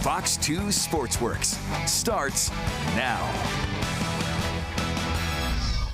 Fox 2 Sportsworks starts now.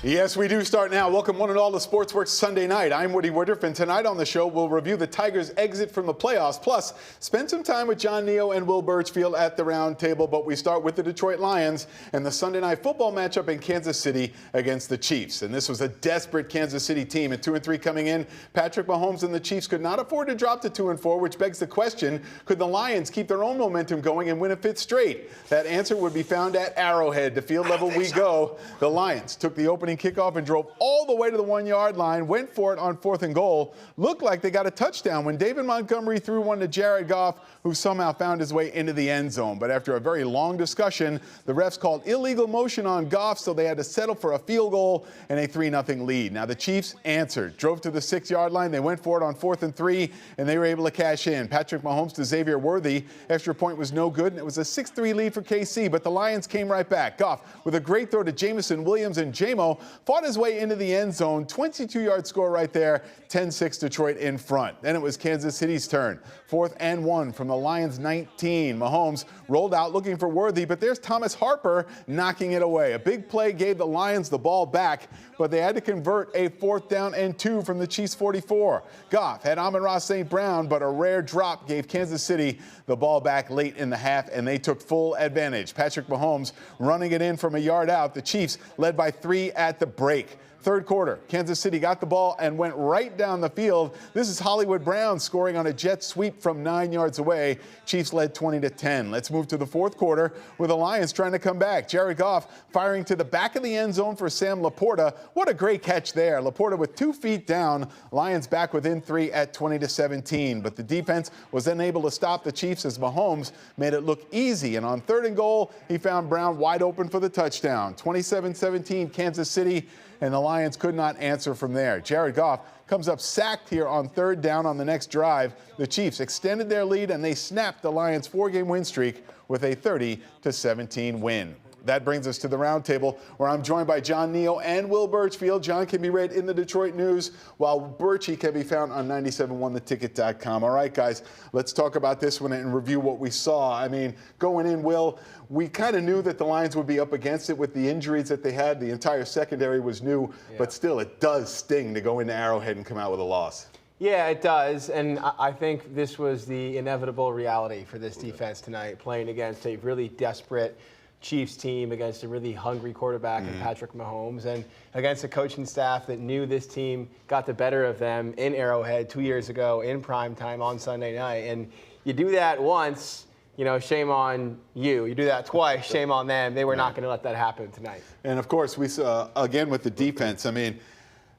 Yes, we do start now. Welcome one and all to Sportsworks Sunday Night. I'm Woody Woodruff, and tonight on the show, we'll review the Tigers' exit from the playoffs, plus spend some time with John Niyo and Will Burchfield at the Roundtable. But we start with the Detroit Lions and the Sunday Night Football matchup in Kansas City against the Chiefs. And this was a desperate Kansas City team. At 2-3 coming in, Patrick Mahomes and the Chiefs could not afford to drop to 2-4, which begs the question, could the Lions keep their own momentum going and win a fifth straight? That answer would be found at Arrowhead. To field level we go. The Lions took the opening kickoff and drove all the way to the 1-yard line, went for it on 4th and goal. Looked like they got a touchdown when David Montgomery threw one to Jared Goff, who somehow found his way into the end zone. But after a very long discussion, the refs called illegal motion on Goff, so they had to settle for a field goal and a 3-0 lead. Now the Chiefs answered, drove to the 6-yard line. They went for it on 4th and 3, and they were able to cash in. Patrick Mahomes to Xavier Worthy. Extra point was no good, and it was a 6-3 lead for KC, but the Lions came right back. Goff with a great throw to Jamison Williams, and J-Mo fought his way into the end zone. 22-yard score right there. 10-6 Detroit in front. Then it was Kansas City's turn. 4th and 1 from the Lions 19. Mahomes rolled out looking for Worthy, but there's Thomas Harper knocking it away. A big play gave the Lions the ball back, but they had to convert a 4th down and 2 from the Chiefs 44. Goff had Amon-Ra St. Brown, but a rare drop gave Kansas City the ball back late in the half, and they took full advantage. Patrick Mahomes running it in from a yard out. The Chiefs led by 3 at the break. Third quarter, Kansas City got the ball and went right down the field. This is Hollywood Brown scoring on a jet sweep from 9 yards away. Chiefs led 20-10. Let's move to the fourth quarter with the Lions trying to come back. Jared Goff firing to the back of the end zone for Sam Laporta. What a great catch there. Laporta with 2 feet down. Lions back within 3 at 20-17. But the defense was unable to stop the Chiefs as Mahomes made it look easy. And on 3rd and goal, he found Brown wide open for the touchdown. 27-17 Kansas City, and the Lions could not answer from there. Jared Goff comes up sacked here on 3rd down on the next drive. The Chiefs extended their lead, and they snapped the Lions' 4-game win streak with a 30-17 win. That brings us to the Roundtable, where I'm joined by John Niyo and Will Burchfield. John can be read in the Detroit News, while Burchie can be found on 971theticket.com. All right, guys, let's talk about this one and review what we saw. I mean, going in, Will, we kind of knew that the Lions would be up against it with the injuries that they had. The entire secondary was new, but still, it does sting to go into Arrowhead and come out with a loss. Yeah, it does, and I think this was the inevitable reality for this defense tonight, playing against a really desperate Chiefs team, against a really hungry quarterback in Patrick Mahomes, and against a coaching staff that knew this team got the better of them in Arrowhead 2 years ago in prime time on Sunday night. And you do that once, you know, shame on you. You do that twice, shame on them. They were not going to let that happen tonight. And, of course, we saw, again, with the defense, I mean,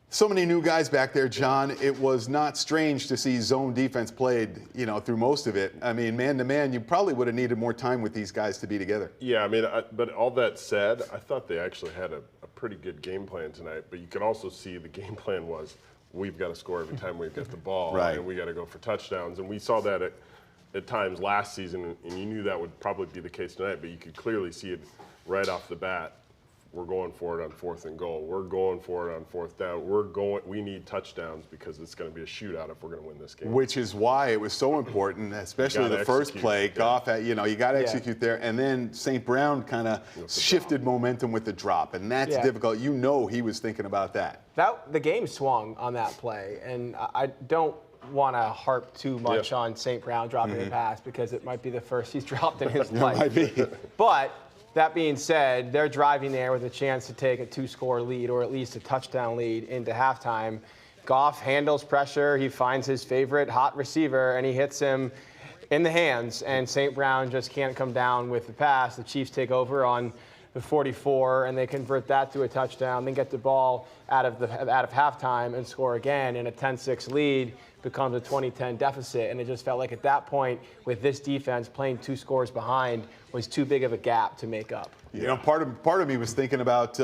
so many new guys back there, John. It was not strange to see zone defense played, you know, through most of it. I mean, man-to-man, you probably would have needed more time with these guys to be together. Yeah, I mean, but all that said, I thought they actually had a pretty good game plan tonight. But you can also see the game plan was, we've got to score every time we get the ball, right, and we got to go for touchdowns. And we saw that at times last season, and you knew that would probably be the case tonight. But you could clearly see it right off the bat. We're going for it on 4th and goal. We're going for it on 4th down. We need touchdowns because it's going to be a shootout if we're going to win this game. Which is why it was so important, especially the first play. Goff, you know, you got to execute there. And then St. Brown kind of shifted momentum with the drop. And that's difficult. You know he was thinking about that. The game swung on that play. And I don't want to harp too much on St. Brown dropping a pass because it might be the first he's dropped in his life. It might be. But that being said, they're driving there with a chance to take a 2-score lead or at least a touchdown lead into halftime. Goff handles pressure. He finds his favorite hot receiver, and he hits him in the hands. And St. Brown just can't come down with the pass. The Chiefs take over on the 44, and they convert that to a touchdown, then get the ball out of halftime and score again, and a 10-6 lead becomes a 20-10 deficit. And it just felt like at that point, with this defense playing 2 scores behind, was too big of a gap to make up. You know, part of me was thinking about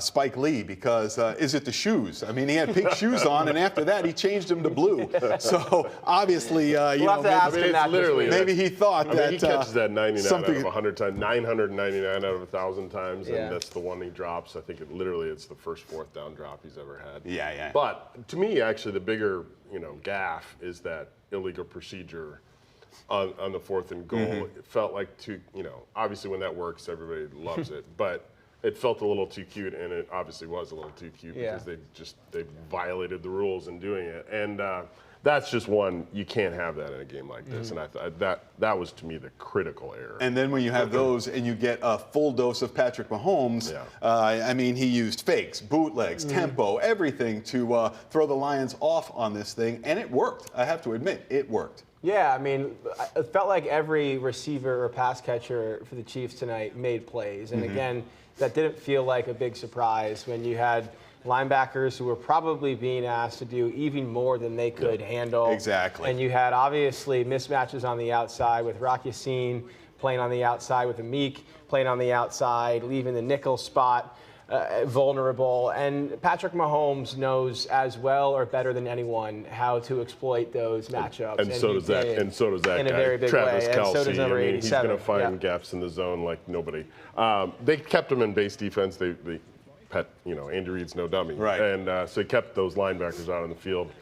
Spike Lee because is it the shoes? I mean, he had pink shoes on, and after that, he changed them to blue. So obviously, maybe he thought he catches that 99 out of 100 times, 999 out of 1,000 times, and that's the one he drops. I think it's the first 4th down drop he's ever had. Yeah. But to me, actually, the bigger gaffe is that illegal procedure on the 4th and goal. It felt like obviously when that works, everybody loves it, but it felt a little too cute, and it obviously was a little too cute because they violated the rules in doing it. And that's just one, you can't have that in a game like this. And I thought that was, to me, the critical error. And then when you have those and you get a full dose of Patrick Mahomes, I mean, he used fakes, bootlegs, tempo, everything to throw the Lions off on this thing, and it worked. I have to admit, it worked. Yeah, I mean, it felt like every receiver or pass catcher for the Chiefs tonight made plays. And again, that didn't feel like a big surprise when you had linebackers who were probably being asked to do even more than they could handle. Exactly. And you had obviously mismatches on the outside with Rock Ya-Sin playing on the outside with Amik playing on the outside, leaving the nickel spot vulnerable. And Patrick Mahomes knows as well or better than anyone how to exploit those matchups. And so does that guy, in a very big Travis way. Kelce. And so does number 87. He's going to find gaps in the zone like nobody. They kept him in base defense. Andy Reid's no dummy. Right. And so he kept those linebackers out on the field.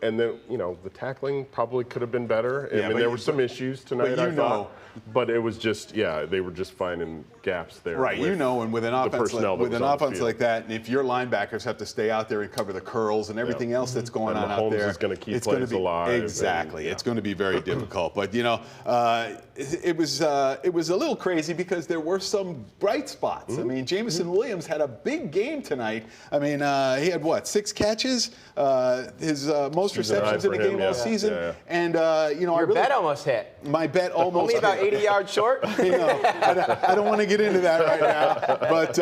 And then, the tackling probably could have been better. I mean, there were some issues tonight, I thought. But it was just, they were just finding gaps there. Right, and with an offense like that, and if your linebackers have to stay out there and cover the curls and everything else that's going on out there, Mahomes is going to keep plays alive. Exactly, it's going to be very difficult. But it was a little crazy because there were some bright spots. I mean, Jameson Williams had a big game tonight. I mean, he had 6 catches, his most receptions in a game all season, and your bet almost hit. My bet almost only about 80 yards short. I don't want to get into that right now, but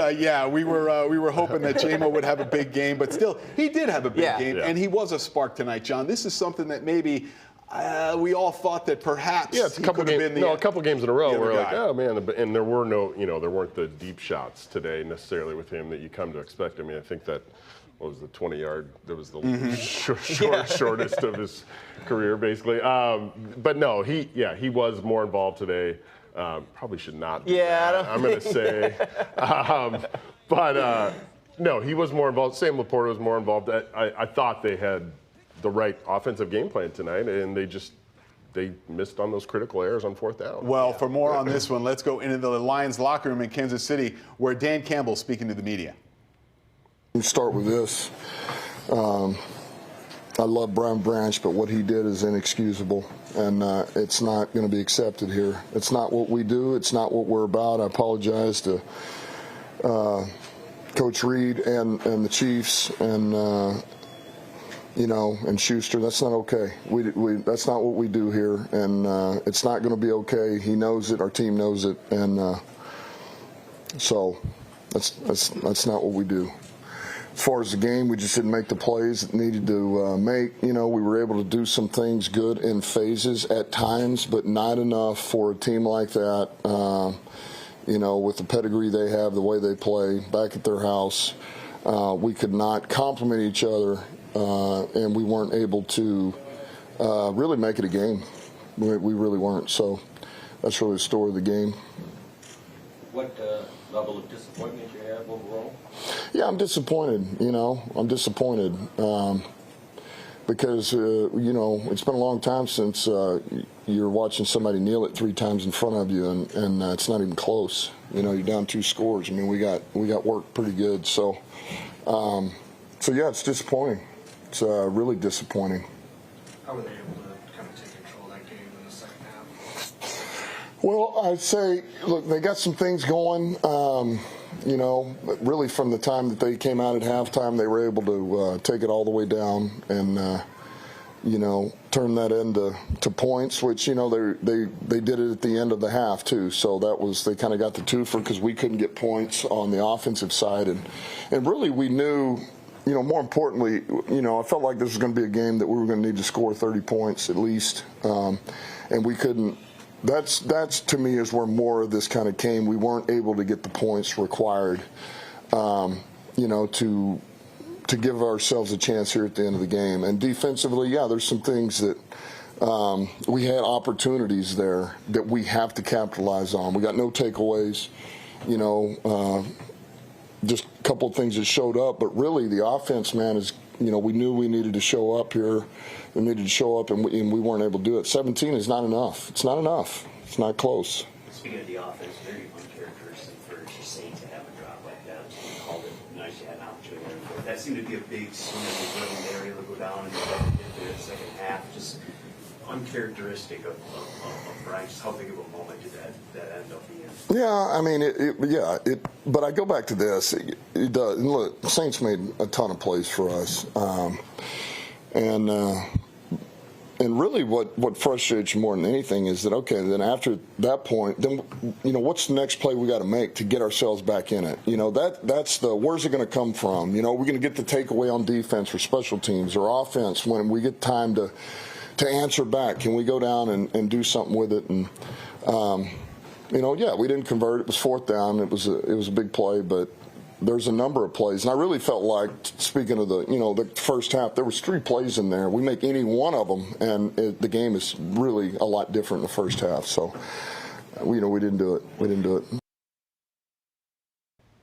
we were hoping that J-Mo would have a big game, but still, he did have a big game, and he was a spark tonight, John. This is something that maybe we all thought that perhaps it's a couple games in a row where like, oh man, and there were there weren't the deep shots today necessarily with him that you come to expect. I mean, I think that. What was the 20-yard? That was the shortest of his career, basically. But no, he was more involved today. Probably should not be. I'm going to say. No, he was more involved. Sam Laporta was more involved. I thought they had the right offensive game plan tonight, and they missed on those critical errors on 4th down. Well, for more on this one, let's go into the Lions locker room in Kansas City, where Dan Campbell speaking to the media. We start with this. I love Brian Branch, but what he did is inexcusable, and it's not going to be accepted here. It's not what we do. It's not what we're about. I apologize to Coach Reid and the Chiefs and and Schuster. That's not okay. That's not what we do here, and it's not going to be okay. He knows it. Our team knows it, and so that's not what we do. As far as the game, we just didn't make the plays that needed to make. We were able to do some things good in phases at times, but not enough for a team like that. With the pedigree they have, the way they play, back at their house, we could not complement each other, and we weren't able to really make it a game. We really weren't. So that's really the story of the game. What level of disappointment you have overall? Yeah, I'm disappointed. I'm disappointed because it's been a long time since you're watching somebody kneel it 3 times in front of you, and it's not even close. You're down 2 scores. I mean, we got worked pretty good. So yeah, it's disappointing. It's really disappointing. How were they able to kind of take control of that game in the second half? Well, I'd say, look, they got some things going. Really from the time that they came out at halftime, they were able to take it all the way down and, turn that into points, which, they did it at the end of the half, too. So they kind of got the twofer because we couldn't get points on the offensive side. And really we knew, more importantly, I felt like this was going to be a game that we were going to need to score 30 points at least. And we couldn't. That's to me is where more of this kind of came. We weren't able to get the points required, to give ourselves a chance here at the end of the game. And defensively, there's some things that we had opportunities there that we have to capitalize on. We got no takeaways, just a couple of things that showed up. But really, the offense, man, we knew we needed to show up here. We needed to show up, and we weren't able to do it. 17 is not enough. It's not enough. It's not close. Speaking of the offense, very uncharacteristic for St to have a drop like that. Called it nice, you had an opportunity for it. That seemed to be a big swing as they were able to go down and get the second half. Just uncharacteristic of Brian. Just how big of a moment did that end up being? Yeah, I mean, but I go back to this. It does. And look, the Saints made a ton of plays for us, and really, what frustrates you more than anything is that, okay, then after that point, then what's the next play we got to make to get ourselves back in it? That's the where's it going to come from? We're going to get the takeaway on defense or special teams or offense when we get time to answer back. Can we go down and do something with it? And we didn't convert. It was fourth down. It was a big play, but there's a number of plays, and I really felt like, speaking of the first half, there was 3 plays in there. We make any one of them, and the game is really a lot different in the first half. So, we didn't do it. We didn't do it.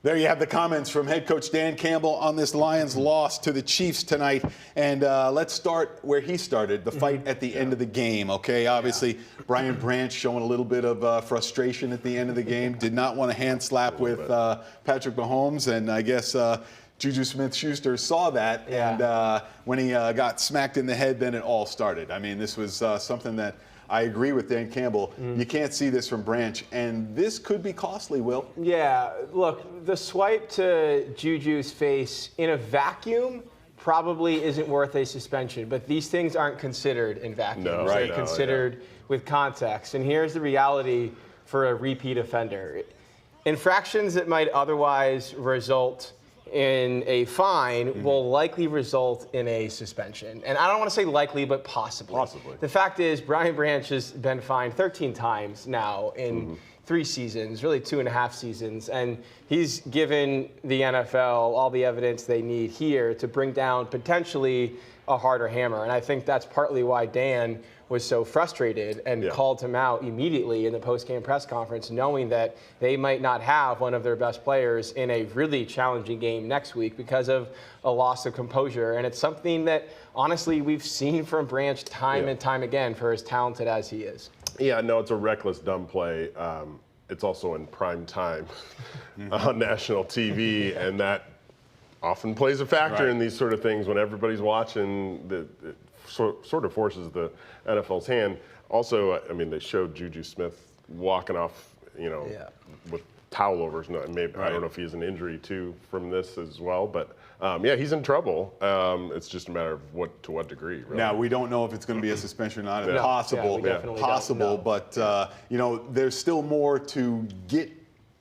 There you have the comments from head coach Dan Campbell on this Lions loss to the Chiefs tonight. And let's start where he started, the fight at the end of the game, okay? Obviously, Brian Branch showing a little bit of frustration at the end of the game. Did not want to hand slap with Patrick Mahomes. And I guess Juju Smith-Schuster saw that. Yeah. And when he got smacked in the head, then it all started. I mean, this was something that I agree with Dan Campbell. You can't see this from Branch, and this could be costly, Will. Yeah, look, the swipe to Juju's face in a vacuum probably isn't worth a suspension, but these things aren't considered in vacuums. No, They're considered with context. And here's the reality for a repeat offender. Infractions that might otherwise result in a fine will likely result in a suspension. And I don't want to say likely, but possibly. Possibly. The fact is, Brian Branch has been fined 13 times now in 3 seasons, really 2.5 seasons. And he's given the NFL all the evidence they need here to bring down potentially a harder hammer. And I think that's partly why Dan was so frustrated and called him out immediately in the post-game press conference, knowing that they might not have one of their best players in a really challenging game next week because of a loss of composure. And it's something that, honestly, we've seen from Branch time and time again for as talented as he is. Yeah, no, it's a reckless, dumb play. It's also in prime time on national TV, and that often plays a factor in these sort of things when everybody's watching. It sort of forces the NFL's hand. Also, I mean, they showed Juju Smith walking off, with towel over his nose. Maybe I don't know if he has an injury too from this as well, but he's in trouble. It's just a matter of to what degree. Really. Now we don't know if it's going to be a suspension or not. Yeah. Possible, Possible, but there's still more to get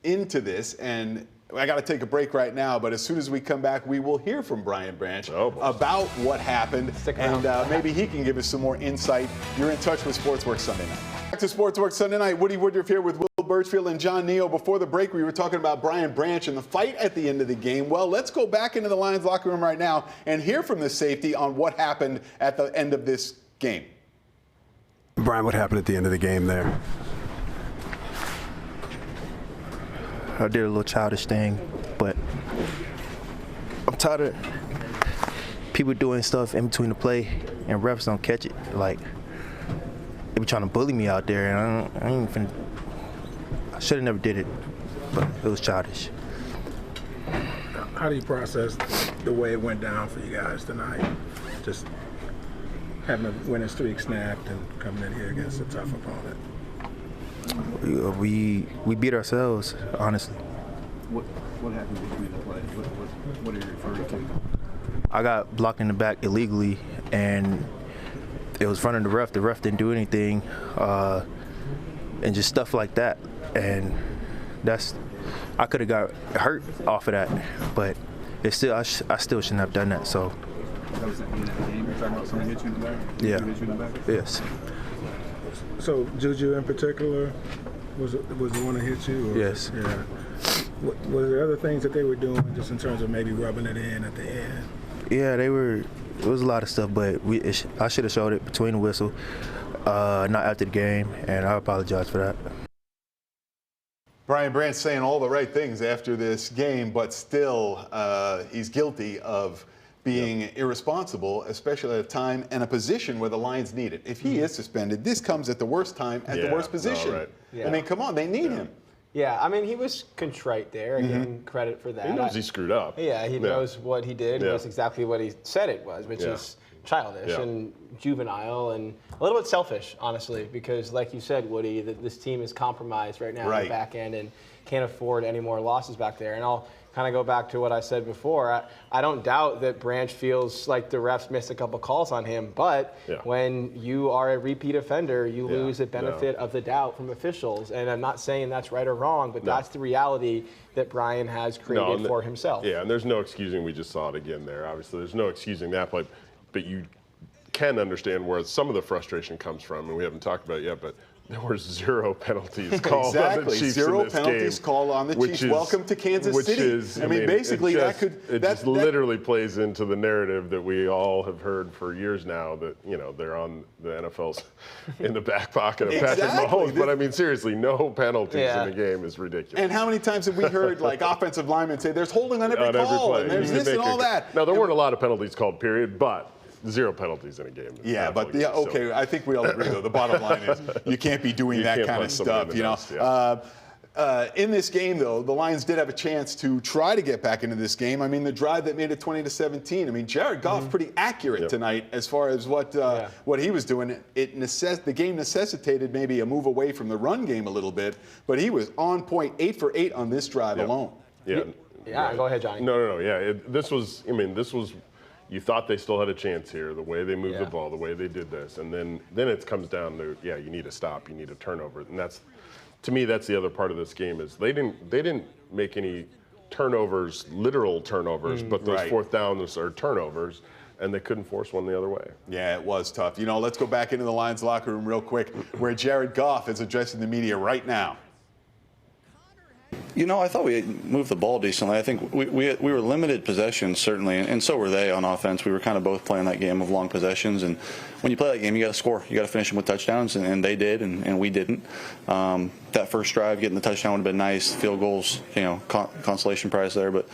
into this, and I got to take a break right now, but as soon as we come back, we will hear from Brian Branch about what happened, and maybe he can give us some more insight. You're in touch with Sportsworks Sunday Night. Back to Sportsworks Sunday Night. Woody Woodruff here with Will Burchfield and John Niyo. Before the break, we were talking about Brian Branch and the fight at the end of the game. Well, let's go back into the Lions locker room right now and hear from the safety on what happened at the end of this game. Brian, what happened at the end of the game there? I did a little childish thing, but I'm tired of people doing stuff in between the play and refs don't catch it. Like, they be trying to bully me out there, and I should have never did it, but it was childish. How do you process the way it went down for you guys tonight? Just having a winning streak snapped and coming in here against a tough opponent. We beat ourselves, honestly. What happened between the plays? What are you referring to? I got blocked in the back illegally, and it was in front of the ref. The ref didn't do anything, and just stuff like that. And I could have got hurt off of that, but it's still I still shouldn't have done that. So. That was at the end of the game. You're talking about someone hit you in the back? Yeah. Hit you in the back? Yes. So Juju in particular was the one that hit you? Or? Yes. Yeah. Was there other things that they were doing just in terms of maybe rubbing it in at the end? Yeah, they were. It was a lot of stuff, but I should have showed it between the whistle, not after the game, and I apologize for that. Brian Branch saying all the right things after this game, but still he's guilty of being irresponsible, especially at a time and a position where the Lions need it. If he is suspended, this comes at the worst time, at the worst position. No, right. Yeah. I mean, come on, they need him. Yeah, I mean, he was contrite there. I give him credit for that. He knows he screwed up. Yeah, he knows what he did. Yeah. That's exactly what he said it was, which is childish and juvenile and a little bit selfish, honestly, because like you said, Woody, this team is compromised right now in the back end and can't afford any more losses back there. And I'll kind of go back to what I said before. I don't doubt that Branch feels like the refs missed a couple calls on him, but when you are a repeat offender, you lose the benefit of the doubt from officials. And I'm not saying that's right or wrong, but that's the reality that Brian has created for himself. Yeah, and there's no excusing. We just saw it again there. Obviously, there's no excusing that play, but you can understand where some of the frustration comes from, and we haven't talked about it yet, but there were 0 penalties called on the Chiefs 0 in this penalties game, called on the Chiefs. Welcome to Kansas City. I mean, basically, it just literally plays into the narrative that we all have heard for years now that, you know, they're on the NFL's in the back pocket of Patrick Mahomes. But I mean, seriously, no penalties in the game is ridiculous. And how many times have we heard like offensive linemen say there's holding on every call and there's this and all that? Now, there weren't a lot of penalties called, period, but 0 penalties in a game. Yeah, but okay, I think we all agree though. The bottom line is you can't be doing that kind of stuff, you know. In this game, though, the Lions did have a chance to try to get back into this game. I mean, the drive that made it 20-17. I mean, Jared Goff pretty accurate tonight as far as what he was doing. The game necessitated maybe a move away from the run game a little bit, but he was on point, 8 for 8 on this drive alone. Yeah, go ahead, Johnny. No. Yeah, this was. You thought they still had a chance here, the way they moved the ball, the way they did this. And then it comes down to, you need a stop, you need a turnover. And that's, to me, that's the other part of this game is they didn't make any turnovers, literal turnovers, but those fourth downs are turnovers, and they couldn't force one the other way. Yeah, it was tough. You know, let's go back into the Lions locker room real quick, where Jared Goff is addressing the media right now. You know, I thought we moved the ball decently. I think we were limited possessions, certainly, and so were they on offense. We were kind of both playing that game of long possessions, and when you play that game, you got to score. You got to finish them with touchdowns, and they did, and we didn't. That first drive, getting the touchdown would have been nice. Field goals, you know, consolation prize there, but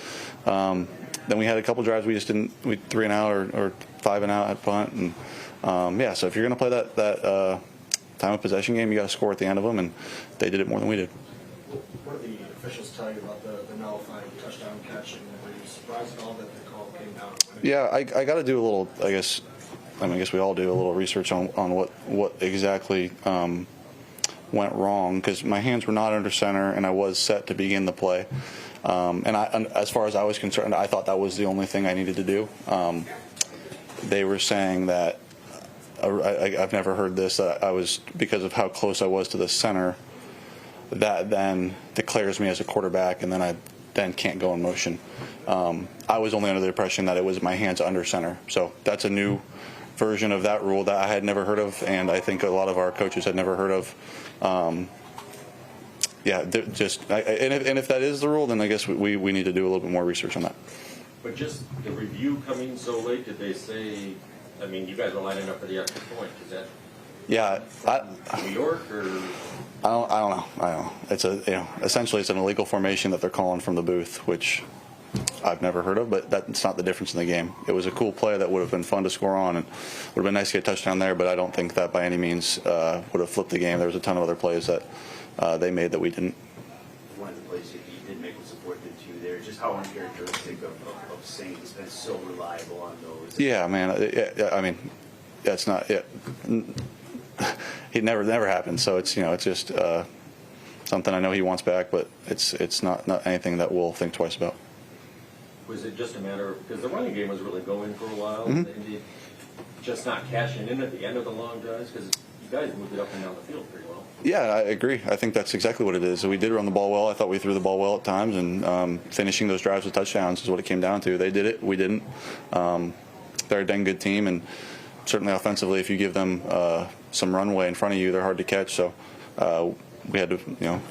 then we had a couple drives we just didn't. We 3 and out or 5 and out at punt, and so if you're going to play that time of possession game, you got to score at the end of them, and they did it more than we did. What did the officials tell you about the nullified touchdown catch, and were you surprised at all that the call came down? Yeah, I got to do a little, I guess we all do a little research on what exactly went wrong, because my hands were not under center and I was set to begin the play. And as far as I was concerned, I thought that was the only thing I needed to do. They were saying that, I've never heard this, that I was, because of how close I was to the center, that then declares me as a quarterback, and then I can't go in motion. I was only under the impression that it was my hands under center. So that's a new version of that rule that I had never heard of, and I think a lot of our coaches had never heard of. And if that is the rule, then I guess we need to do a little bit more research on that. But just the review coming so late, did they say, I mean, you guys are lining up for the extra point, is that? Yeah, New York or? I don't know. It's essentially it's an illegal formation that they're calling from the booth, which I've never heard of, but that's not the difference in the game. It was a cool play that would have been fun to score on, and would have been nice to get a touchdown there, but I don't think that by any means would have flipped the game. There was a ton of other plays that they made that we didn't. One of the plays you did make was supported too there. Just how uncharacteristic of St. has been so reliable on those. Yeah, man. I mean, that's not it. It never happened. So it's just something I know he wants back, but it's not anything that we'll think twice about. Was it just a matter of, because the running game was really going for a while, Mm-hmm. and just not cashing in at the end of the long drives, because you guys moved it up and down the field pretty well. Yeah, I agree. I think that's exactly what it is. We did run the ball well. I thought we threw the ball well at times, and finishing those drives with touchdowns is what it came down to. They did it. We didn't. They're a dang good team, and certainly offensively, if you give them some runway in front of you, they're hard to catch. So we had to,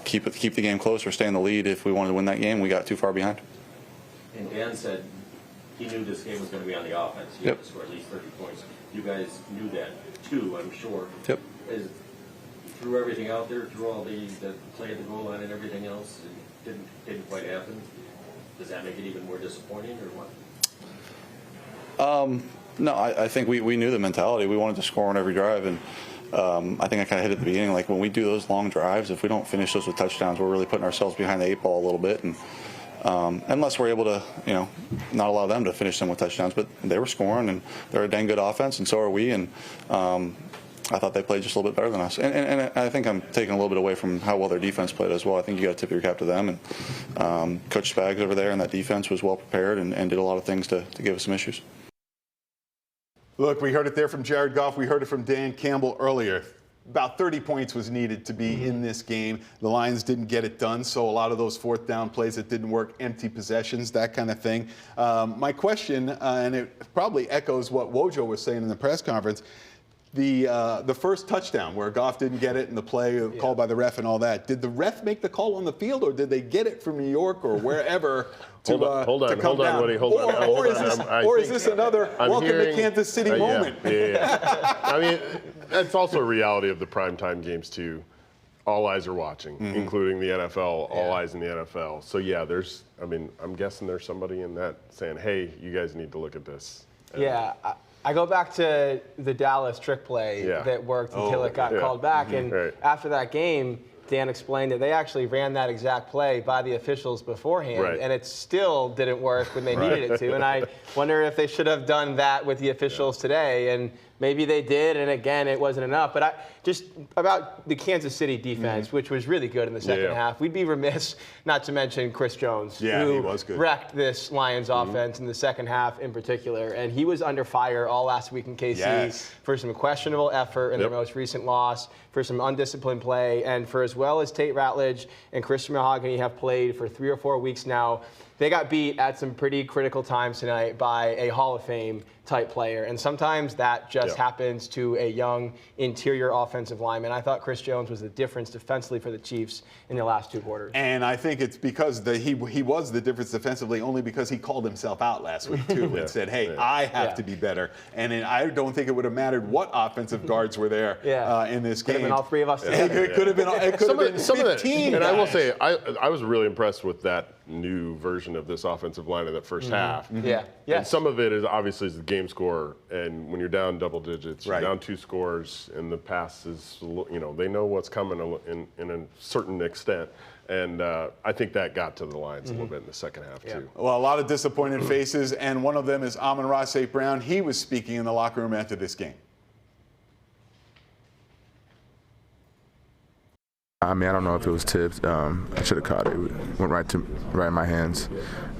keep the game close or stay in the lead if we wanted to win that game. We got too far behind. And Dan said he knew this game was going to be on the offense. He had to score at least 30 points. You guys knew that too, I'm sure. Yep. Threw everything out there, threw all the play at the goal line and everything else, and didn't quite happen. Does that make it even more disappointing, or what? No, I think we knew the mentality. We wanted to score on every drive, and I think I kind of hit at the beginning. Like when we do those long drives, if we don't finish those with touchdowns, we're really putting ourselves behind the 8 ball a little bit. And unless we're able to, not allow them to finish them with touchdowns, but they were scoring, and they're a dang good offense, and so are we. And I thought they played just a little bit better than us. And I think I'm taking a little bit away from how well their defense played as well. I think you got to tip your cap to them. And Coach Spags over there and that defense was well prepared and did a lot of things to give us some issues. Look, we heard it there from Jared Goff. We heard it from Dan Campbell earlier. About 30 points was needed to be in this game. The Lions didn't get it done, so a lot of those fourth down plays that didn't work, empty possessions, that kind of thing. My question, and it probably echoes what Wojo was saying in the press conference, the first touchdown where Goff didn't get it and the play called by the ref and all that. Did the ref make the call on the field, or did they get it from New York or wherever to come down? Woody, Or is this another welcome to Kansas City moment? Yeah. I mean, that's also a reality of the primetime games too. All eyes are watching, including the NFL. All eyes in the NFL. So yeah, I'm guessing there's somebody in that saying, "Hey, you guys need to look at this." Yeah. I go back to the Dallas trick play that worked until it got called back. And after that game, Dan explained that they actually ran that exact play by the officials beforehand, and it still didn't work when they needed it to. And I wonder if they should have done that with the officials today. And maybe they did, and again, it wasn't enough. But just about the Kansas City defense, which was really good in the second half, we'd be remiss not to mention Chris Jones, who he was good. Wrecked this Lions offense in the second half in particular. And he was under fire all last week in KC for some questionable effort in their most recent loss, for some undisciplined play, and for as well as Tate Ratledge and Christian Mahogany have played for 3 or 4 weeks now. They got beat at some pretty critical times tonight by a Hall of Fame type player. And sometimes that just happens to a young interior offensive lineman. I thought Chris Jones was the difference defensively for the Chiefs in the last 2 quarters. And I think it's because he was the difference defensively only because he called himself out last week, too, and said, hey, I have to be better. And I don't think it would have mattered what offensive guards were there in this game. Could have been all 3 of us. It could have been 15 And I will say, I was really impressed with that new version of this offensive line in that first half. And some of it is obviously the game score, and when you're down double digits, you're down 2 scores, and the passes, they know what's coming in a certain extent. And I think that got to the Lions a little bit in the second half, too. Well, a lot of disappointed faces, and one of them is Amon-Ra St. Brown. He was speaking in the locker room after this game. I mean, I don't know if it was tipped. I should have caught it. It went right in my hands,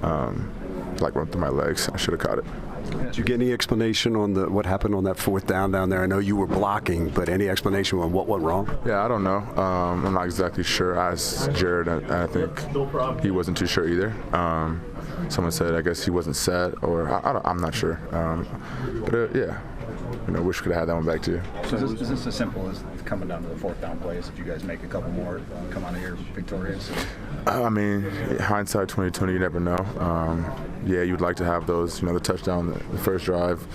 went through my legs. I should have caught it. Did you get any explanation on what happened on that fourth down there? I know you were blocking, but any explanation on what went wrong? Yeah, I don't know. I'm not exactly sure. I asked Jared, and I think he wasn't too sure either. Someone said, I guess he wasn't set, or I'm not sure. Wish we could have had that one back too. So is this as simple as coming down to the fourth down plays? If you guys make a couple more, come out of here victorious? I mean, hindsight 2020, you never know. You'd like to have those, the touchdown, the first drive.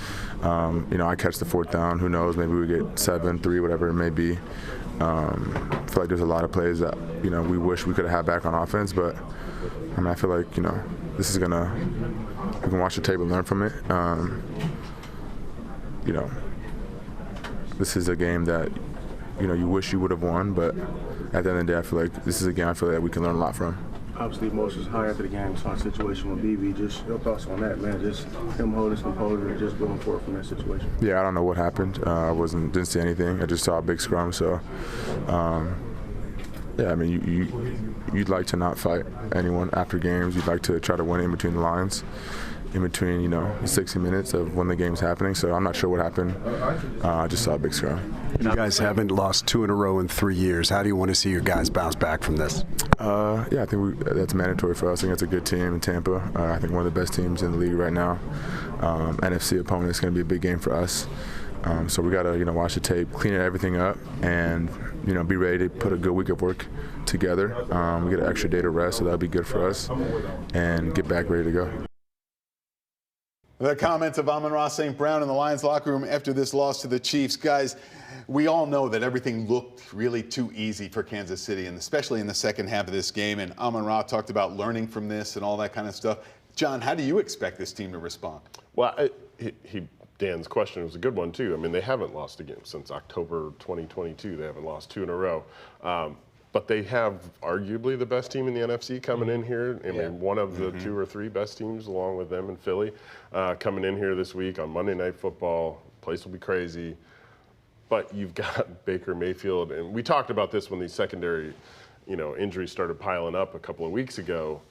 I catch the fourth down. Who knows? Maybe we get 7-3, whatever it may be. I feel like there's a lot of plays that, we wish we could have had back on offense. But, I feel like, this is going to – we can watch the tape and learn from it. This is a game that, you wish you would have won, but at the end of the day, I feel like this is a game I feel like we can learn a lot from. Obviously, emotions high after the game. Saw a situation with BB. Just your thoughts on that, man. Just him holding his composure and just going forward from that situation. Yeah, I don't know what happened. I didn't see anything. I just saw a big scrum. So, you'd like to not fight anyone after games. You'd like to try to win in between the lines, in between, the 60 minutes of when the game's happening. So I'm not sure what happened. I just saw a big scrum. You guys haven't lost 2 in a row in 3 years. How do you want to see your guys bounce back from this? I think that's mandatory for us. I think it's a good team in Tampa. I think one of the best teams in the league right now. NFC opponent is going to be a big game for us. So we got to, watch the tape, clean everything up, and, be ready to put a good week of work together. We get an extra day to rest, so that'll be good for us, and get back ready to go. The comments of Amon-Ra St. Brown in the Lions locker room after this loss to the Chiefs. Guys, we all know that everything looked really too easy for Kansas City, and especially in the second half of this game. And Amon-Ra talked about learning from this and all that kind of stuff. John, how do you expect this team to respond? Well, Dan's question was a good one too. I mean, they haven't lost a game since October 2022. They haven't lost 2 in a row. But they have arguably the best team in the NFC coming in here. I mean, one of the 2 or 3 best teams, along with them and Philly, coming in here this week on Monday Night Football. Place will be crazy. But you've got Baker Mayfield, and we talked about this when these secondary, injuries started piling up a couple of weeks ago.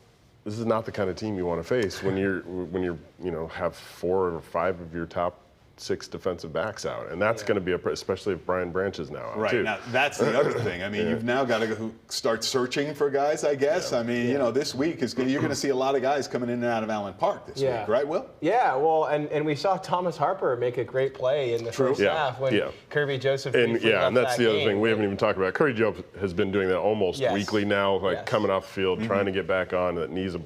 This is not the kind of team you want to face when you're have 4 or 5 of your top 6 defensive backs out, and that's going to be especially if Brian Branch is now out too. Now that's the other thing. I mean, you've now got to start searching for guys, I guess. I mean, this week you're going to see a lot of guys coming in and out of Allen Park this week, right, Will? Yeah, well, and we saw Thomas Harper make a great play in the first half when Kirby Joseph and that's the other thing we haven't even talked about. Kirby Joseph has been doing that almost weekly now, coming off the field, trying to get back on. That knee's a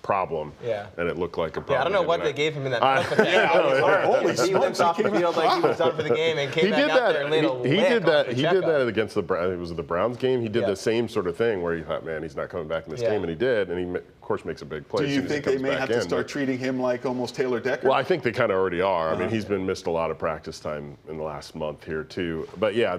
problem, and it looked like a problem. Yeah, I don't know what they gave him in that. He limped off the field like he was done for the game and came back out there and laid a He did that against the Browns. It was the Browns game. He did the same sort of thing where he thought, man, he's not coming back in this game, and he did, and he of course makes a big play. Do you think they may have to start treating him like almost Taylor Decker? Well, I think they kind of already are. I mean, he's been missed a lot of practice time in the last month here too. But yeah,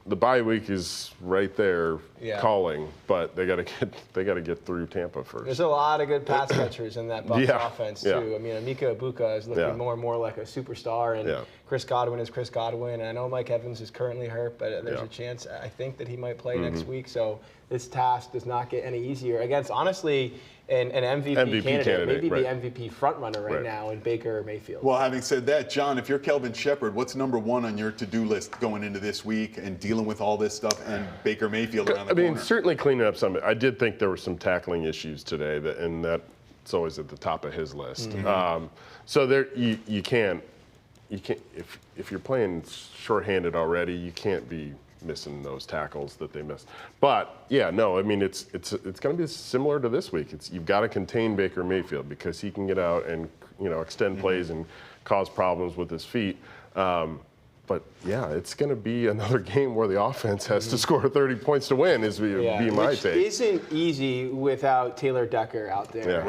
the bye week is right there calling, but they got to get through Tampa first. There's a lot of good pass catchers in that Bucs offense too. I mean, Emeka Egbuka is looking more and more like a superstar, and Chris Godwin is Chris Godwin. And I know Mike Evans is currently hurt, but there's a chance I think that he might play next week. So this task does not get any easier against, honestly, an MVP candidate, maybe the MVP frontrunner right now in Baker Mayfield. Well, having said that, John, if you're Kelvin Shepard, what's number 1 on your to-do list going into this week and dealing with all this stuff and Baker Mayfield around the corner? I mean, certainly cleaning up some. I did think there were some tackling issues today, and that's always at the top of his list. So there, you can't if you're playing shorthanded already, you can't be missing those tackles that they missed. But I mean it's going to be similar to this week. You've got to contain Baker Mayfield because he can get out and extend plays and cause problems with his feet. But it's going to be another game where the offense has to score 30 points to win. Be my take. Which isn't easy without Taylor Decker out there.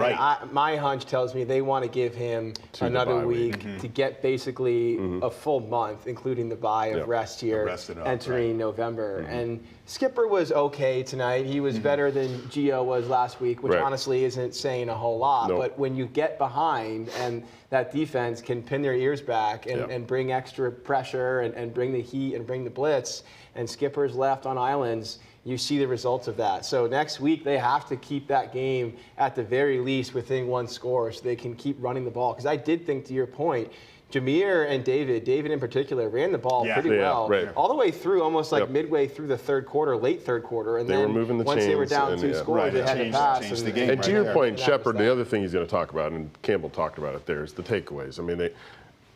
My hunch tells me they want to give him another week to get basically a full month, including the bye of rest here, entering November. And Skipper was okay tonight. He was better than Gio was last week, which honestly isn't saying a whole lot. But when you get behind and that defense can pin their ears back and bring extra pressure and bring the heat and bring the blitz, and Skipper's left on islands, you see the results of that. So next week they have to keep that game at the very least within 1 score so they can keep running the ball. Because I did think, to your point, Jameer and David in particular, ran the ball pretty well all the way through, almost like midway through the third quarter, late third quarter. And they were moving the once chains they were down 2 scores, they had to pass. And to your point, Shepard, the other thing he's going to talk about, and Campbell talked about it there, is the takeaways. I mean,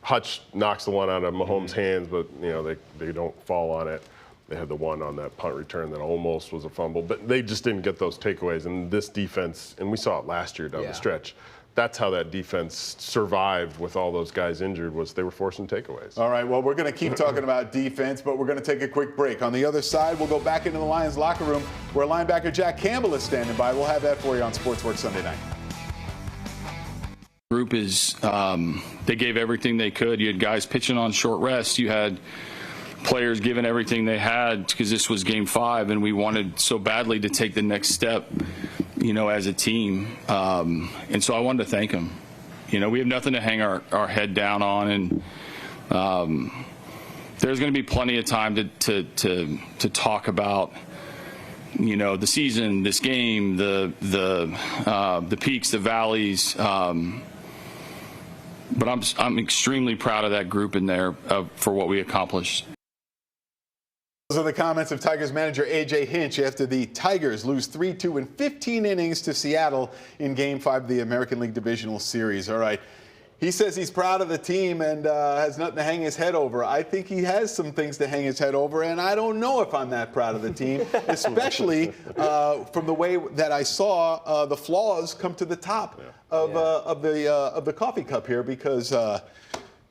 Hutch knocks the one out of Mahomes' hands, but they don't fall on it. They had the one on that punt return that almost was a fumble, but they just didn't get those takeaways. And this defense, and we saw it last year down the stretch, that's how that defense survived with all those guys injured, was they were forcing takeaways. All right, well, we're going to keep talking about defense, but we're going to take a quick break. On the other side, we'll go back into the Lions locker room where linebacker Jack Campbell is standing by. We'll have that for you on Sportsworks Sunday night. Group is, they gave everything they could. You had guys pitching on short rest. You had players giving everything they had because this was game 5 and we wanted so badly to take the next step, as a team. And so I wanted to thank them. We have nothing to hang our head down on, and there's going to be plenty of time to talk about, the season, this game, the peaks, the valleys. But I'm extremely proud of that group in there for what we accomplished. Those are the comments of Tigers manager A.J. Hinch after the Tigers lose 3-2 in 15 innings to Seattle in Game 5 of the American League Divisional Series. All right. He says he's proud of the team and has nothing to hang his head over. I think he has some things to hang his head over, and I don't know if I'm that proud of the team, especially from the way that I saw the flaws come to the top of the coffee cup here, because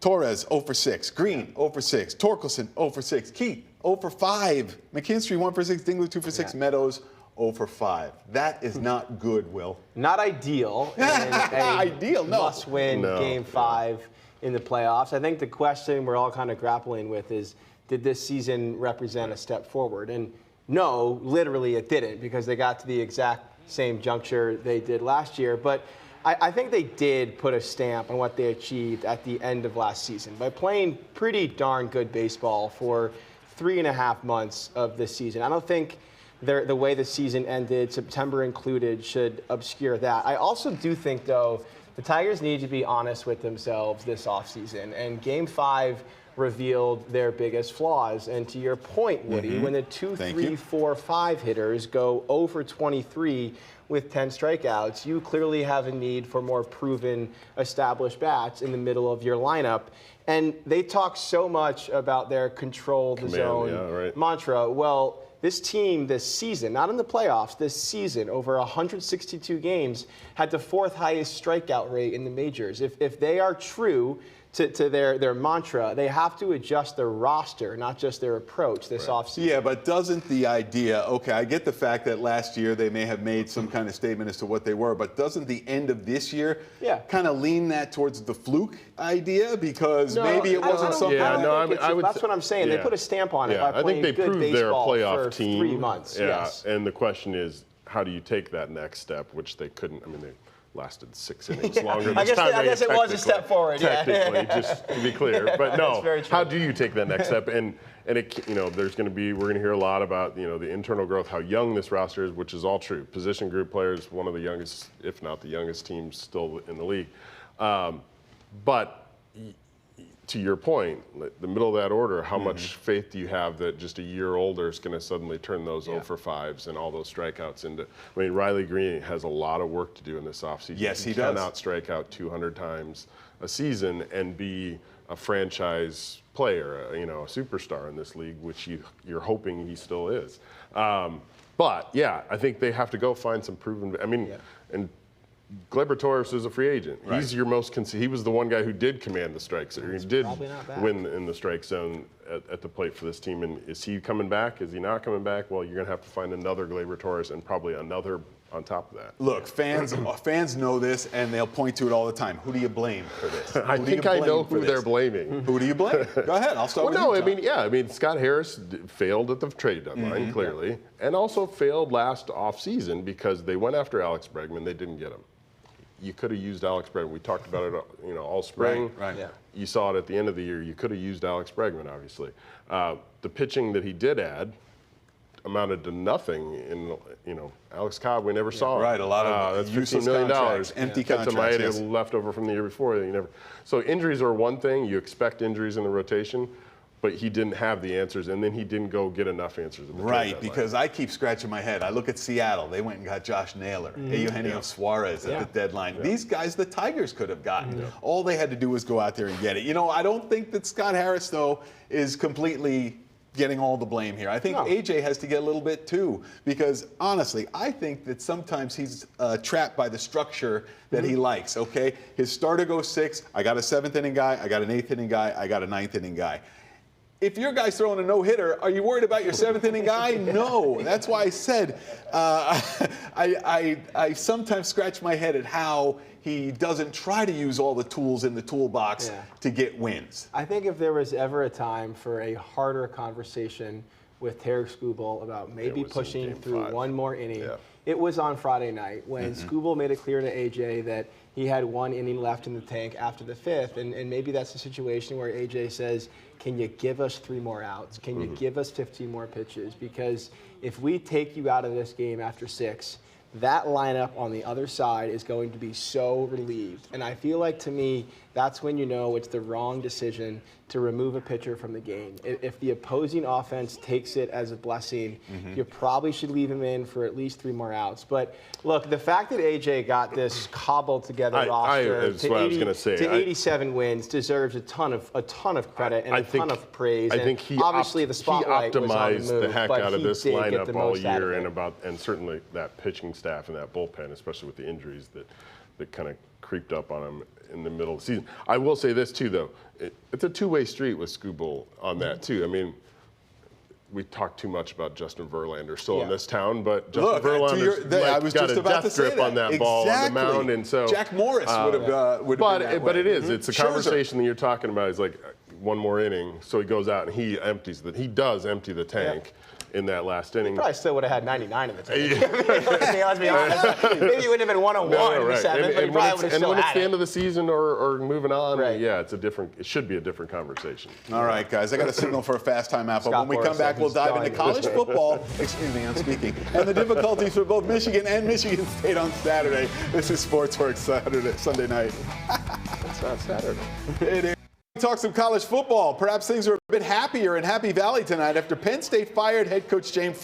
Torres 0 for 6, Green 0 for 6, Torkelson 0 for 6, Keith 0 for 5, McKinstry 1 for 6, Dingler 2 for 6, Meadows 0 for 5. That is not good, Will. Not ideal. Ideal, no. Must-win Game 5 in the playoffs. I think the question we're all kind of grappling with is, did this season represent a step forward? And no, literally it didn't, because they got to the exact same juncture they did last year. But I think they did put a stamp on what they achieved at the end of last season by playing pretty darn good baseball for 3.5 months of this season. I don't think the way the season ended, September included, should obscure that. I also do think, though, the Tigers need to be honest with themselves this offseason. And Game 5 revealed their biggest flaws. And to your point, Woody, when the 2, 3, 4, 5 hitters go over 23 with 10 strikeouts, you clearly have a need for more proven, established bats in the middle of your lineup. And they talk so much about their control the zone mantra. Well, this team this season, not in the playoffs, this season, over 162 games, had the 4th highest strikeout rate in the majors. If they are true to their mantra, they have to adjust their roster, not just their approach this offseason. Yeah, but doesn't the idea, okay, I get the fact that last year they may have made some kind of statement as to what they were, but doesn't the end of this year kind of lean that towards the fluke idea? Because maybe it wasn't something. That's what I'm saying. They put a stamp on it by playing good baseball they're a playoff for team. 3 months. Yes. And the question is, how do you take that next step, which they couldn't? I mean, they lasted 6 innings longer this time. I guess it was a step forward. Technically, just to be clear. But no, how do you take that next step? And it, there's going to be, we're going to hear a lot about, the internal growth, how young this roster is, which is all true. Position group players, one of the youngest, if not the youngest teams still in the league. But to your point, the middle of that order, how much faith do you have that just a year older is going to suddenly turn those 0 for 5s and all those strikeouts into? I mean, Riley Green has a lot of work to do in this offseason. Yes, he does. does. Cannot strike out 200 times a season and be a franchise player, a superstar in this league, which you're hoping he still is. But yeah, I think they have to go find some proven. I mean, and Gleyber Torres is a free agent. Right. He's your most. He was the one guy who did command the strike zone. He did win in the strike zone at the plate for this team. And is he coming back? Is he not coming back? Well, you're going to have to find another Gleyber Torres and probably another on top of that. Look, fans know this, and they'll point to it all the time. Who do you blame for this? I think I know who they're blaming. Who do you blame? Go ahead. I'll start with you, John. I mean, Scott Harris failed at the trade deadline, clearly, and also failed last offseason because they went after Alex Bregman. They didn't get him. You could have used Alex Bregman. We talked about it, all spring. Right. Yeah. You saw it at the end of the year. You could have used Alex Bregman, obviously. The pitching that he did add amounted to nothing. Alex Cobb, we never saw. Right, a lot of that's $15 million. Empty contracts. Yes. Left over from the year before. So injuries are one thing. You expect injuries in the rotation. But he didn't have the answers, and then he didn't go get enough answers. In the trade deadline. Because I keep scratching my head. I look at Seattle. They went and got Josh Naylor, Eugenio Suarez at the deadline. These guys the Tigers could have gotten. All they had to do was go out there and get it. I don't think that Scott Harris, though, is completely getting all the blame here. I think AJ has to get a little bit, too, because, honestly, I think that sometimes he's trapped by the structure that he likes, okay? His starter goes 6. I got a 7th-inning guy. I got an 8th-inning guy. I got a 9th-inning guy. If your guy's throwing a no-hitter, are you worried about your 7th-inning guy? No. That's why I said I sometimes scratch my head at how he doesn't try to use all the tools in the toolbox to get wins. I think if there was ever a time for a harder conversation with Tarek Skubal about maybe pushing through 1 more inning, it was on Friday night when Skubal made it clear to AJ that he had 1 inning left in the tank after the 5th, and maybe that's a situation where AJ says, can you give us 3 more outs? Can you give us 15 more pitches? Because if we take you out of this game after 6, that lineup on the other side is going to be so relieved. And I feel like, to me, that's when you know it's the wrong decision to remove a pitcher from the game. If the opposing offense takes it as a blessing, you probably should leave him in for at least 3 more outs. But look, the fact that AJ got this cobbled together roster to 87 wins deserves a ton of credit and a ton of praise. I think he obviously the spotlight he optimized was on the move, the heck but out of this lineup all year, and certainly that pitching staff and that bullpen, especially with the injuries that kind of creeped up on him in the middle of the season. I will say this too, though, it's a 2-way street with Skubal on that too. I mean, we talk too much about Justin Verlander still in this town, but Justin Verlander's I was got just a about to death say grip on that ball on the mound, and so Jack Morris would have been that but way. it is. It's a conversation that you're talking about. Is like one more inning, so he goes out and he does empty the tank. In that last inning. He probably still would have had 99 in the tank. Let's be honest. Maybe he wouldn't have been 101 in the seventh, but he probably would have still had it. And when it's the end of the season or moving on, it should be a different conversation. All right, guys, I got a signal for a fast timeout, but when we come back, we'll dive into college football. Excuse me, I'm speaking. And the difficulties for both Michigan and Michigan State on Saturday. This is Sportsworks Sunday night. It's not Saturday. It is. Talk some college football. Perhaps things are a bit happier in Happy Valley tonight after Penn State fired head coach James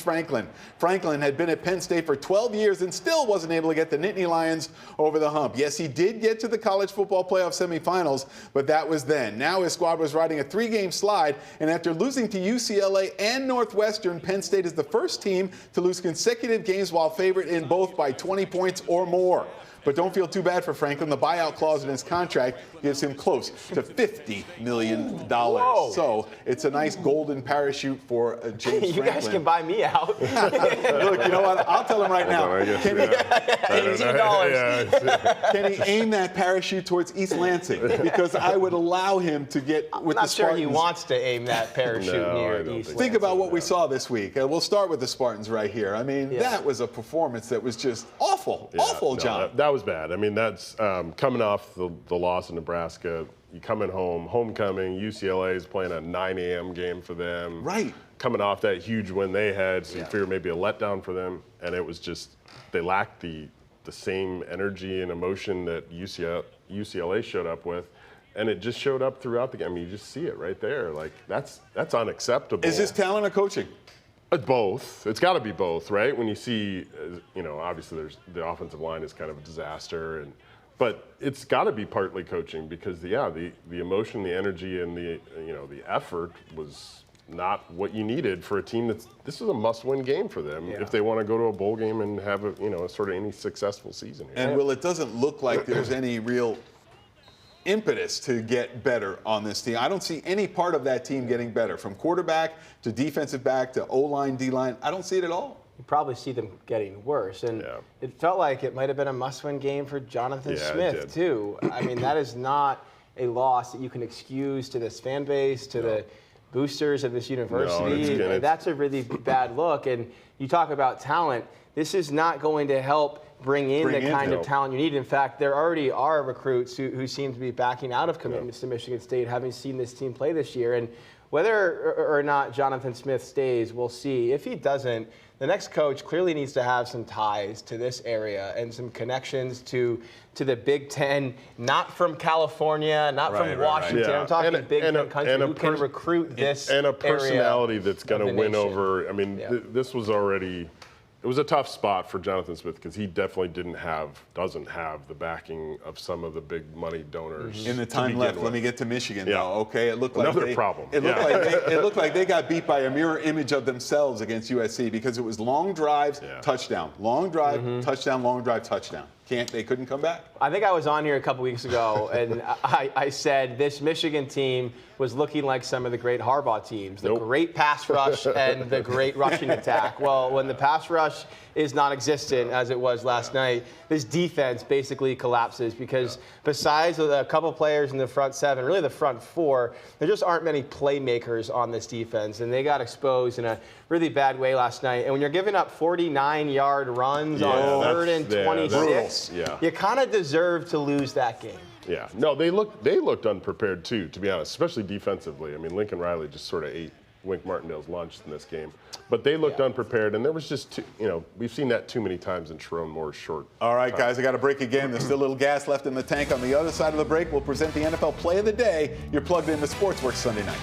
Franklin. Franklin had been at Penn State for 12 years and still wasn't able to get the Nittany Lions over the hump. Yes, he did get to the college football playoff semifinals, but that was then. Now his squad was riding a 3-game slide, and after losing to UCLA and Northwestern, Penn State is the first team to lose consecutive games while favored in both by 20 points or more. But don't feel too bad for Franklin. The buyout clause in his contract gives him close to $50 million. Whoa. So it's a nice golden parachute for James Franklin. You guys can buy me out. Look, you know what? I'll tell him right now. Can he aim that parachute towards East Lansing? Because I would allow him to get with the Spartans. I'm not sure he wants to aim that parachute near East Lansing. Think about what we saw this week. We'll start with the Spartans right here. I mean, that was a performance that was just awful. Awful, John. That was bad. I mean, that's coming off the loss in Nebraska. You coming home, homecoming. UCLA is playing a 9 a.m. game for them. Right. Coming off that huge win they had, so you figure maybe a letdown for them. And it was just they lacked the same energy and emotion that UCLA showed up with. And it just showed up throughout the game. I mean, you just see it right there. Like, that's unacceptable. Is this talent or coaching? Both. It's got to be both, right? When you see, obviously the offensive line is kind of a disaster, but it's got to be partly coaching because the emotion, the energy, and the effort was not what you needed for a team this is a must-win game for them if they want to go to a bowl game and have a sort of any successful season here. And it doesn't look like there's any real impetus to get better on this team. I don't see any part of that team getting better, from quarterback to defensive back to O-line, D-line. I don't see it at all. You probably see them getting worse. And it felt like it might have been a must-win game for Jonathan Smith, too. I mean, that is not a loss that you can excuse to this fan base, to the boosters of this university. That's a really bad look. And you talk about talent. This is not going to help bring in the kind of talent you need. In fact, there already are recruits who seem to be backing out of commitments to Michigan State, having seen this team play this year. And whether or not Jonathan Smith stays, we'll see. If he doesn't, the next coach clearly needs to have some ties to this area and some connections to the Big Ten, not from California, not from Washington. I'm talking Big Ten country who can recruit this and a personality area that's going to win over. I mean, this was already. It was a tough spot for Jonathan Smith because he definitely doesn't have the backing of some of the big money donors. In the time left, let me get to Michigan though. Okay, it looked like another problem. It looked like they got beat by a mirror image of themselves against USC because it was long drives, touchdown, long drive, touchdown, long drive, touchdown. They couldn't come back. I think I was on here a couple weeks ago, and I said this Michigan team was looking like some of the great Harbaugh teams, the great pass rush and the great rushing attack. Well, when the pass rush is non-existent, as it was last night, this defense basically collapses because besides a couple players in the front seven, really the front four, there just aren't many playmakers on this defense, and they got exposed in a really bad way last night. And when you're giving up 49-yard runs on 3rd and 26, you kind of deserve to lose that game. Yeah, no, they looked unprepared too, to be honest, especially defensively. I mean, Lincoln Riley just sort of ate Wink Martindale's lunch in this game. But they looked unprepared, and there was just, we've seen that too many times in Sharon Moore's short All right, time. guys, I got to break again. There's still a little gas left in the tank. On the other side of the break, we'll present the NFL Play of the Day. You're plugged into Sportsworks Sunday night.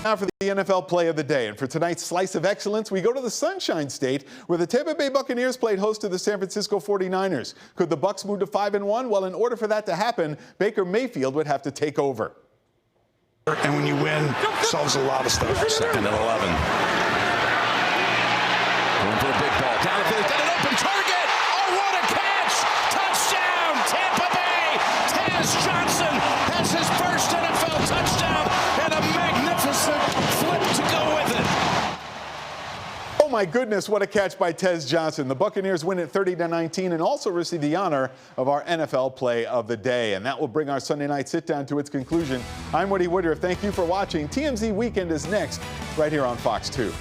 Now for the NFL Play of the Day. And for tonight's Slice of Excellence, we go to the Sunshine State, where the Tampa Bay Buccaneers played host to the San Francisco 49ers. Could the Bucs move to 5-1? Well, in order for that to happen, Baker Mayfield would have to take over. And when you win, it solves a lot of stuff. 2nd and 11. Going for a big ball. Down the field. Got an open target. Oh, what a catch. Touchdown, Tampa Bay. Taz Johnson has his first NFL touchdown and a magnificent flip to go with it. my goodness, what a catch by Tez Johnson. The Buccaneers win at 30-19 and also receive the honor of our NFL Play of the Day. And that will bring our Sunday night sit-down to its conclusion. I'm Woody Woodruff. Thank you for watching. TMZ Weekend is next, right here on Fox 2.